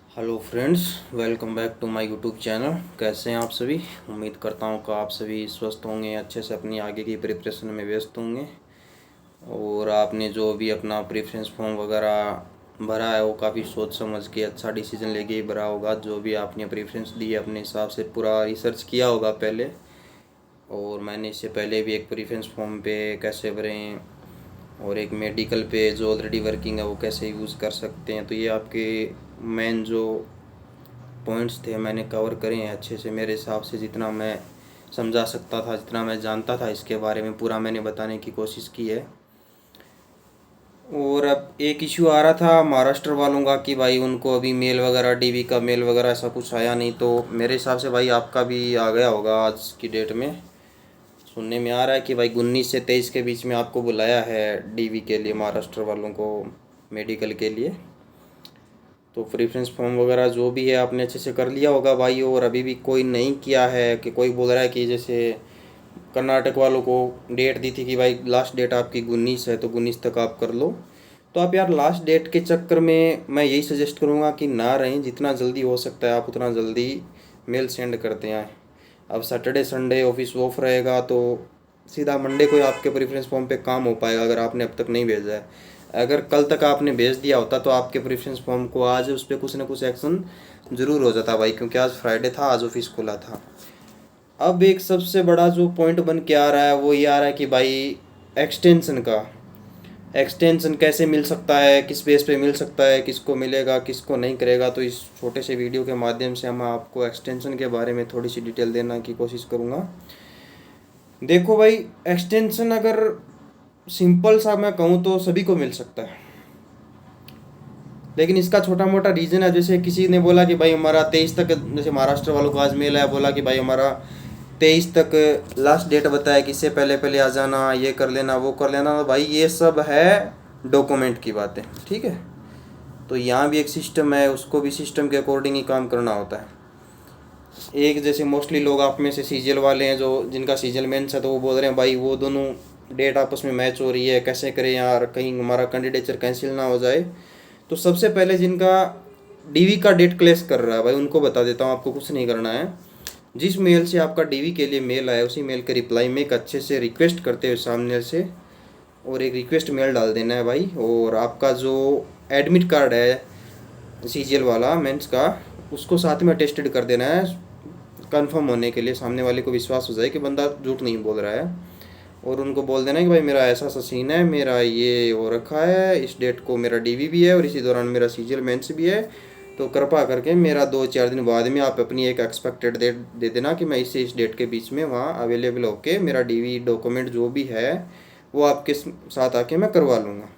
Hello friends, welcome back to my YouTube channel. कैसे हैं आप सभी? उम्मीद करता हूं कि आप सभी स्वस्थ होंगे, अच्छे से अपनी आगे की प्रिपरेशन में व्यस्त होंगे और आपने जो भी अपना प्रेफरेंस फॉर्म वगैरह भरा है वो काफ़ी सोच समझ के अच्छा डिसीजन लेके ही भरा होगा। जो भी आपने प्रेफरेंस दी है अपने हिसाब से पूरा रिसर्च किया होगा पहले। और मैंने इससे पहले भी एक प्रेफरेंस फॉर्म पे कैसे भरें और एक मेडिकल पे जो ऑलरेडी वर्किंग है वो कैसे यूज़ कर सकते हैं, तो ये आपके मेन जो पॉइंट्स थे मैंने कवर करे हैं अच्छे से। मेरे हिसाब से जितना मैं समझा सकता था, जितना मैं जानता था इसके बारे में, पूरा मैंने बताने की कोशिश की है। और अब एक इशू आ रहा था महाराष्ट्र वालों का कि भाई उनको अभी मेल वगैरह, डीवी का मेल वगैरह ऐसा कुछ आया नहीं, तो मेरे हिसाब से भाई आपका भी आ गया होगा। आज की डेट में सुनने में आ रहा है कि भाई 19 से 23 के बीच में आपको बुलाया है डीवी के लिए, महाराष्ट्र वालों को मेडिकल के लिए। तो प्रेफरेंस फॉर्म वगैरह जो भी है आपने अच्छे से कर लिया होगा भाई। और अभी भी कोई नहीं किया है कि कोई बोल रहा है कि जैसे कर्नाटक वालों को डेट दी थी कि भाई लास्ट डेट आपकी 19 है तो 19 तक आप कर लो। तो आप यार लास्ट डेट के चक्कर में मैं यही सजेस्ट करूँगा कि ना रहें, जितना जल्दी हो सकता है आप उतना जल्दी मेल सेंड करते हैं। अब सैटरडे संडे ऑफिस ऑफ रहेगा तो सीधा मंडे को आपके प्रेफरेंस फॉर्म पे काम हो पाएगा अगर आपने अब तक नहीं भेजा है। अगर कल तक आपने भेज दिया होता तो आपके प्रेफरेंस फॉर्म को आज उस पर कुछ ना कुछ एक्शन ज़रूर हो जाता भाई, क्योंकि आज फ्राइडे था, आज ऑफिस खुला था। अब एक सबसे बड़ा जो पॉइंट बन के आ रहा है वो ये आ रहा है कि भाई एक्सटेंशन का, एक्सटेंशन कैसे मिल सकता है, किस बेस पे मिल सकता है, किसको मिलेगा किसको नहीं करेगा। तो इस छोटे से वीडियो के माध्यम से हम आपको एक्सटेंशन के बारे में थोड़ी सी डिटेल देने की कोशिश करूँगा। देखो भाई, एक्सटेंशन अगर सिंपल सा मैं कहूँ तो सभी को मिल सकता है, लेकिन इसका छोटा मोटा रीज़न है। जैसे किसी ने बोला कि भाई हमारा 23 तक, जैसे महाराष्ट्र वालों को आज मेल आया, बोला कि भाई हमारा 23 तक लास्ट डेट बताया कि इससे पहले पहले आ जाना, ये कर लेना वो कर लेना। तो भाई ये सब है डॉक्यूमेंट की बातें, ठीक है। तो यहाँ भी एक सिस्टम है, उसको भी सिस्टम के अकॉर्डिंग ही काम करना होता है। एक जैसे मोस्टली लोग आप में से सीजीएल वाले हैं जो जिनका सीजीएल मेंस है, तो वो बोल रहे हैं भाई वो दोनों डेट आपस में मैच हो रही है, कैसे करें यार, कहीं हमारा कैंडिडेचर कैंसिल ना हो जाए। तो सबसे पहले जिनका डीवी का डेट क्लेश कर रहा है भाई उनको बता देता हूँ, आपको कुछ नहीं करना है। जिस मेल से आपका डीवी के लिए मेल आया उसी मेल के रिप्लाई में एक अच्छे से रिक्वेस्ट करते हुए सामने से और एक रिक्वेस्ट मेल डाल देना है भाई। और आपका जो एडमिट कार्ड है सीजीएल वाला मेंस का, उसको साथ में अटेस्टेड कर देना है, कंफर्म होने के लिए, सामने वाले को विश्वास हो जाए कि बंदा झूठ नहीं बोल रहा है। और उनको बोल देना है कि भाई मेरा ऐसा सा सीन है, मेरा ये हो रखा है, इस डेट को मेरा डीवी भी है और इसी दौरान मेरा सीजीएल मेंस भी है, तो कृपा करके मेरा 2-4 दिन बाद में आप अपनी एक एक्सपेक्टेड डेट दे देना कि मैं इससे इस डेट के बीच में वहाँ अवेलेबल होके मेरा डीवी डॉक्यूमेंट जो भी है वो आपके साथ आके मैं करवा लूँगा।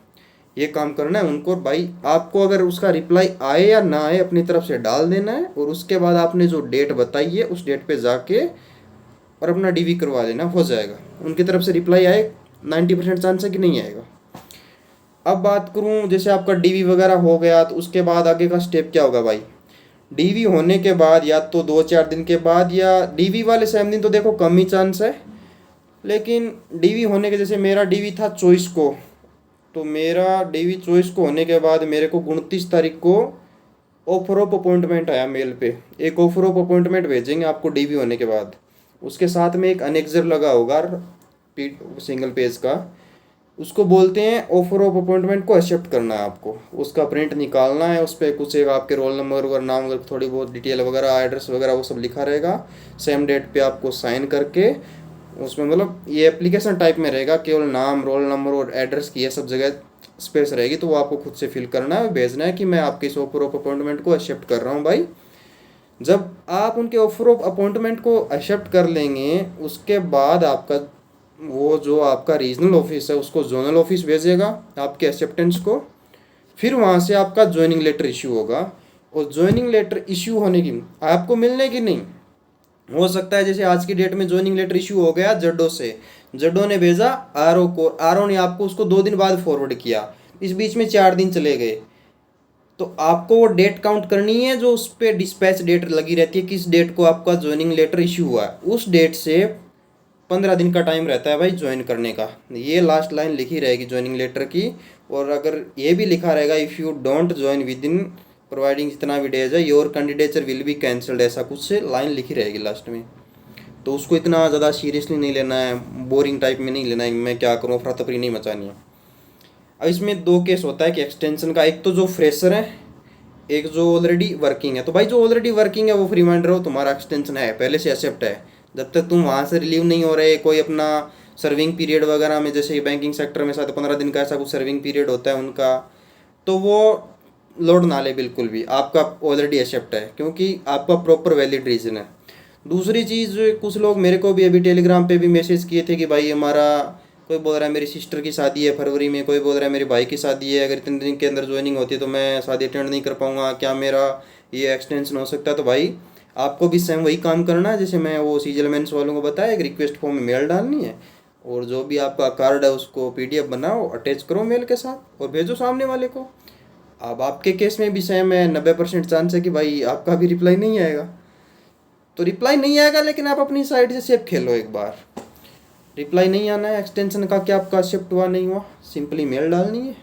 ये काम करना है उनको भाई। आपको अगर उसका रिप्लाई आए या ना आए अपनी तरफ से डाल देना है और उसके बाद आपने जो डेट बताई है उस डेट पे जाके और अपना डीवी करवा लेना, हो जाएगा। उनकी तरफ से रिप्लाई आए 90% चांस है कि नहीं आएगा। अब बात करूं, जैसे आपका डीवी वगैरह हो गया तो उसके बाद आगे का स्टेप क्या होगा भाई। डीवी होने के बाद या तो 2-4 दिन के बाद, या डीवी वाले सेम दिन तो देखो कम ही चांस है, लेकिन डीवी होने के, जैसे मेरा डीवी था 24 को, तो मेरा डीवी 24 को होने के बाद मेरे को 29 तारीख को ऑफर ऑफ अपॉइंटमेंट आया मेल पे। एक ऑफर ऑफ अपॉइंटमेंट भेजेंगे आपको डीवी होने के बाद, उसके साथ में एक अनेक्जर लगा होगा सिंगल पेज का, उसको बोलते हैं ऑफर ऑफ अपॉइंटमेंट को एक्सेप्ट करना है आपको। उसका प्रिंट निकालना है, उस पर कुछ एक आपके रोल नंबर वगैरह, नाम वगैरह, थोड़ी बहुत डिटेल वगैरह, एड्रेस वगैरह वो सब लिखा रहेगा। सेम डेट पे आपको साइन करके उसमें, मतलब ये एप्लीकेशन टाइप में रहेगा, केवल नाम, रोल नंबर और एड्रेस की ये सब जगह स्पेस रहेगी, तो वो आपको खुद से फिल करना है, भेजना है कि मैं आपके इस ऑफर ऑफ अपॉइंटमेंट को एक्सेप्ट कर रहा हूँ भाई। जब आप उनके ऑफर ऑफ अपॉइंटमेंट को एक्सेप्ट कर लेंगे उसके बाद आपका वो जो आपका रीजनल ऑफिस है उसको जोनल ऑफिस भेजेगा आपके एक्सेप्टेंस को। फिर वहाँ से आपका ज्वाइनिंग लेटर इशू होगा, और ज्वाइनिंग लेटर इशू होने की आपको मिलने की नहीं, हो सकता है जैसे आज की डेट में ज्वाइनिंग लेटर इशू हो गया जड्डो से, जड्डो ने भेजा आरओ को, आरओ ने आपको उसको 2 दिन बाद फॉरवर्ड किया, इस बीच में 4 दिन चले गए, तो आपको वो डेट काउंट करनी है जो उस पर डिस्पैच डेट लगी रहती है, किस डेट को आपका ज्वाइनिंग लेटर इशू हुआ है, उस डेट से 15 दिन का टाइम रहता है भाई ज्वाइन करने का। ये लास्ट लाइन लिखी रहेगी ज्वाइनिंग लेटर की। और अगर ये भी लिखा रहेगा if you don't join with in providing जितना भी डेज है your candidature will be cancelled, ऐसा कुछ से लाइन लिखी रहेगी लास्ट में। तो उसको इतना ज़्यादा सीरियसली नहीं लेना है, बोरिंग टाइप में नहीं लेना है, मैं क्या करूँ, अफरा तफरी नहीं मचानी है। अब इसमें दो केस होता है कि एक्सटेंशन का, एक तो जो फ्रेशर है, एक जो ऑलरेडी वर्किंग है। तो भाई जो ऑलरेडी वर्किंग है वो फ्री माइंड रहो, तुम्हारा एक्सटेंशन है पहले से एक्सेप्ट है। जब तक तुम वहाँ से रिलीव नहीं हो रहे, कोई अपना सर्विंग पीरियड वगैरह में, जैसे बैंकिंग सेक्टर में शायद 15 दिन का ऐसा कुछ सर्विंग पीरियड होता है उनका, तो वो लोड ना ले बिल्कुल भी, आपका ऑलरेडी एक्सेप्ट है क्योंकि आपका प्रॉपर वैलिड रीज़न है। दूसरी चीज़, कुछ लोग मेरे को भी अभी टेलीग्राम पे भी मैसेज किए थे कि भाई हमारा, कोई बोल रहा है मेरी सिस्टर की शादी है फरवरी में, कोई बोल रहा है मेरे भाई की शादी है, अगर इतने दिन के अंदर ज्वाइनिंग होती है तो मैं शादी अटेंड नहीं कर पाऊंगा, क्या मेरा ये एक्सटेंशन हो सकता है। तो भाई आपको भी सेम वही काम करना है जैसे मैं वो सीजलमेंट्स वालों को बताया, एक रिक्वेस्ट फॉर्म में मेल डालनी है और जो भी आपका कार्ड है उसको PDF बनाओ, अटैच करो मेल के साथ और भेजो सामने वाले को। अब आपके केस में भी सेम है, 90% चांस है कि भाई आपका भी रिप्लाई नहीं आएगा। तो रिप्लाई नहीं आएगा लेकिन आप अपनी साइड से सेफ खेलो एक बार। रिप्लाई नहीं आना है एक्सटेंशन का, क्या आपका शिफ्ट हुआ नहीं हुआ, सिंपली मेल डालनी है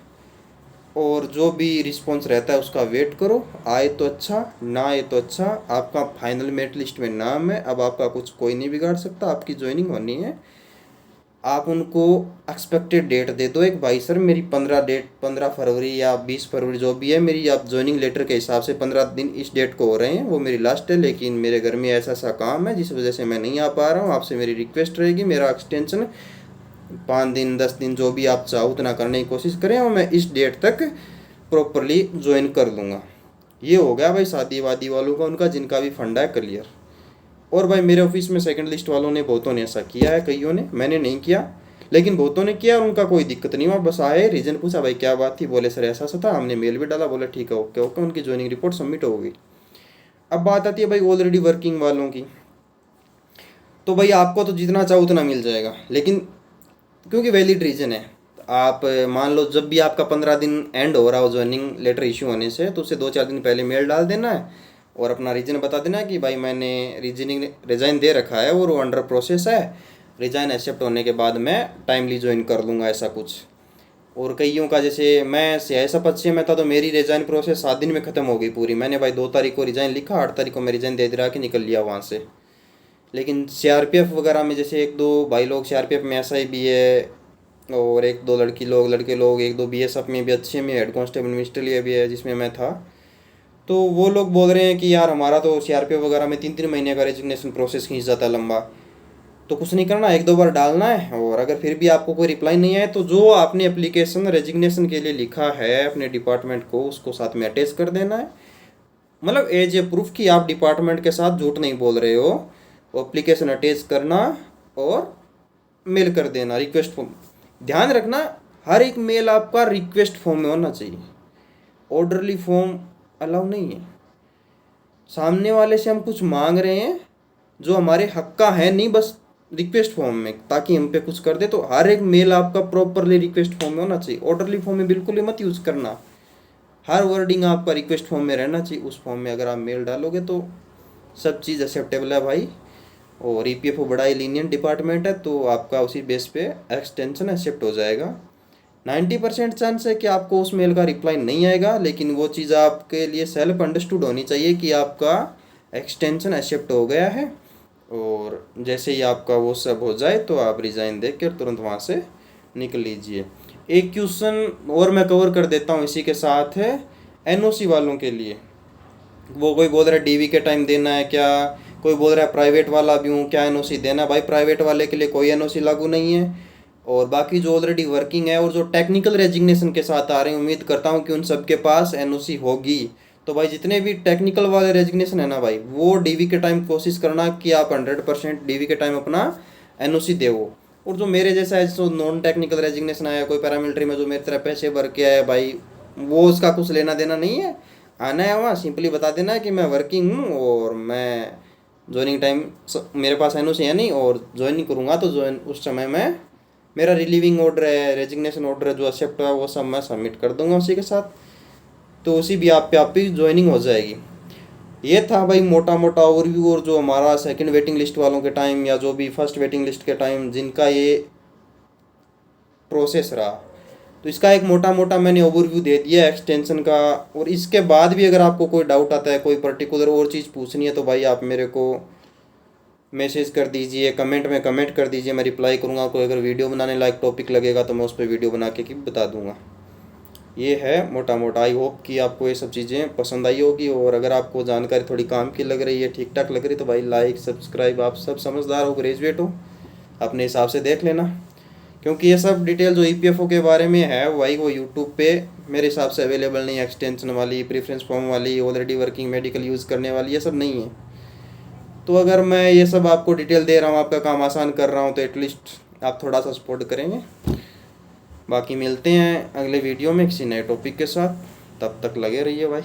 और जो भी रिस्पॉन्स रहता है उसका वेट करो। आए तो अच्छा, ना आए तो अच्छा, आपका फाइनल मेरिट लिस्ट में नाम है, अब आपका कुछ कोई नहीं बिगाड़ सकता, आपकी ज्वाइनिंग होनी है। आप उनको एक्सपेक्टेड डेट दे दो एक, भाई सर मेरी 15 फरवरी या 20 फरवरी जो भी है मेरी, आप ज्वाइनिंग लेटर के हिसाब से 15 दिन इस डेट को हो रहे हैं, वो मेरी लास्ट है, लेकिन मेरे घर में ऐसा ऐसा काम है जिस वजह से मैं नहीं आ पा रहा हूँ, आपसे मेरी रिक्वेस्ट रहेगी मेरा एक्सटेंशन 5 दिन 10 दिन जो भी आप चाहो उतना करने की कोशिश करें और मैं इस डेट तक प्रॉपरली ज्वाइन कर लूँगा। ये हो गया भाई शादी वादी वालों का, उनका जिनका भी फंडा है क्लियर। और भाई मेरे ऑफिस में सेकंड लिस्ट वालों ने, बहुतों ने ऐसा किया है, कईयों ने, मैंने नहीं किया लेकिन बहुतों ने किया और उनका कोई दिक्कत नहीं हुआ। बस आए, रीजन पूछा भाई क्या बात थी, बोले सर ऐसा सा था, हमने मेल भी डाला, बोले ठीक है ओके ओके, उनकी ज्वाइनिंग रिपोर्ट सबमिट हो गई। अब बात आती है भाई ऑलरेडी वर्किंग वालों की। तो भाई आपको तो जितना चाहो उतना मिल जाएगा, लेकिन क्योंकि वैलिड रीज़न है, आप मान लो जब भी आपका 15 दिन एंड हो रहा हो ज्वाइनिंग लेटर इशू होने से, तो उससे 2-4 दिन पहले मेल डाल देना है और अपना रीज़न बता देना है कि भाई मैंने रिजाइन दे रखा है और वो अंडर प्रोसेस है, रिजाइन एक्सेप्ट होने के बाद मैं टाइमली ज्वाइन कर लूँगा, ऐसा कुछ। और कईयों का, जैसे मैं सियासी शपथ से में था तो मेरी रिजाइन प्रोसेस 7 दिन में ख़त्म हो गई पूरी, मैंने भाई 2 तारीख को रिजाइन लिखा, 8 तारीख को मैं रिजाइन दे दिया कि निकल लिया वहाँ से। लेकिन CRPF वगैरह में जैसे 1-2 भाई लोग CRPF में ऐसा ही भी है और 1-2 लड़के लोग 1-2 BSF में भी अच्छे में, हेड कांस्टेबल मिनिस्ट्रियल भी है जिसमें मैं था। तो वो लोग बोल रहे हैं कि यार हमारा तो CRPF वगैरह में 3-3 महीने का रेजिग्नेशन प्रोसेस खींच जाता है लंबा। तो कुछ नहीं करना, 1-2 बार डालना है और अगर फिर भी आपको कोई रिप्लाई नहीं आए तो जो आपने एप्लीकेशन रेजिग्नेशन के लिए लिखा है अपने डिपार्टमेंट को, उसको साथ में अटैच कर देना है, मतलब एज ए प्रूफ कि आप डिपार्टमेंट के साथ झूठ नहीं बोल रहे हो। वो एप्लीकेशन अटैच करना और मेल कर देना, रिक्वेस्ट फॉर्म। ध्यान रखना हर एक मेल आपका रिक्वेस्ट फॉर्म में होना चाहिए, ऑर्डरली फॉर्म अलाउ नहीं है। सामने वाले से हम कुछ मांग रहे हैं जो हमारे हक का है नहीं, बस रिक्वेस्ट फॉर्म में, ताकि हम पे कुछ कर दे। तो हर एक मेल आपका प्रॉपरली रिक्वेस्ट फॉर्म में होना चाहिए, ऑर्डरली फॉर्म में बिल्कुल ही मत यूज़ करना। हर वर्डिंग आपका रिक्वेस्ट फॉर्म में रहना चाहिए। उस फॉर्म में अगर आप मेल डालोगे तो सब चीज़ एक्सेप्टेबल है भाई। और EPFO बड़ा ही लीनियंट डिपार्टमेंट है, तो आपका उसी बेस पे एक्सटेंशन एक्सेप्ट हो जाएगा। 90% चांस है कि आपको उस मेल का रिप्लाई नहीं आएगा, लेकिन वो चीज़ आपके लिए सेल्फ अंडरस्टूड होनी चाहिए कि आपका एक्सटेंशन एक्सेप्ट हो गया है। और जैसे ही आपका वो सब हो जाए तो आप रिज़ाइन दे कर तुरंत वहाँ से निकल लीजिए। एक क्वेश्चन और मैं कवर कर देता हूँ इसी के साथ है, NOC वालों के लिए। वो कोई बोल रहा है DV के टाइम देना है क्या, कोई बोल रहा है प्राइवेट वाला भी हूँ क्या NOC देना। भाई प्राइवेट वाले के लिए कोई NOC लागू नहीं है, और बाकी जो ऑलरेडी वर्किंग है और जो टेक्निकल रेजिग्नेशन के साथ आ रहे हैं, उम्मीद करता हूँ कि उन सबके पास NOC होगी। तो भाई जितने भी टेक्निकल वाले रेजिग्नेशन है ना भाई, वो DV के टाइम कोशिश करना कि आप 100% DV के टाइम अपना NOC दे। और जो मेरे जैसा है, जो नॉन टेक्निकल रेजिग्नेशन आया, कोई पैरामिलिट्री में जो मेरी तरह पैसे भर के आया भाई, वो उसका कुछ लेना देना नहीं है। आना है वहाँ सिंपली बता देना है कि मैं वर्किंग हूँ और मैं ज्वाइनिंग टाइम मेरे पास NOC है नहीं, और ज्वाइनिंग करूँगा तो ज्वाइन उस समय मैं, मेरा रिलीविंग ऑर्डर है, रेजिग्नेशन ऑर्डर है जो एक्सेप्ट हुआ, वो सब मैं सबमिट कर दूंगा उसी के साथ। तो उसी भी आप पे आपकी ज्वाइनिंग हो जाएगी। ये था भाई मोटा मोटा ओवरव्यू। और जो हमारा सेकंड वेटिंग लिस्ट वालों के टाइम या जो भी फर्स्ट वेटिंग लिस्ट के टाइम जिनका ये प्रोसेस रहा, तो इसका एक मोटा मोटा मैंने ओवरव्यू दे दिया एक्सटेंशन का। और इसके बाद भी अगर आपको कोई डाउट आता है, कोई पर्टिकुलर और चीज़ पूछनी है, तो भाई आप मेरे को मैसेज कर दीजिए, कमेंट में कमेंट कर दीजिए, मैं रिप्लाई करूँगा। कोई अगर वीडियो बनाने लायक टॉपिक लगेगा तो मैं उस पर वीडियो बना के बता दूँगा। ये है मोटा मोटा। आई होप कि आपको ये सब चीज़ें पसंद आई होगी, और अगर आपको जानकारी थोड़ी काम की लग रही है, ठीक ठाक लग रही है, तो भाई लाइक सब्सक्राइब, आप सब समझदार हो, ग्रेजुएट हो, अपने हिसाब से देख लेना। क्योंकि ये सब डिटेल जो EPFO के बारे में है भाई वो यूट्यूब पे मेरे हिसाब से अवेलेबल नहीं है। एक्सटेंशन वाली, प्रेफरेंस फॉर्म वाली, ऑलरेडी वर्किंग मेडिकल यूज़ करने वाली, ये सब नहीं है। तो अगर मैं ये सब आपको डिटेल दे रहा हूँ, आपका काम आसान कर रहा हूँ, तो एटलीस्ट आप थोड़ा सा सपोर्ट करेंगे। बाकी मिलते हैं अगले वीडियो में किसी नए टॉपिक के साथ, तब तक लगे रहिए भाई।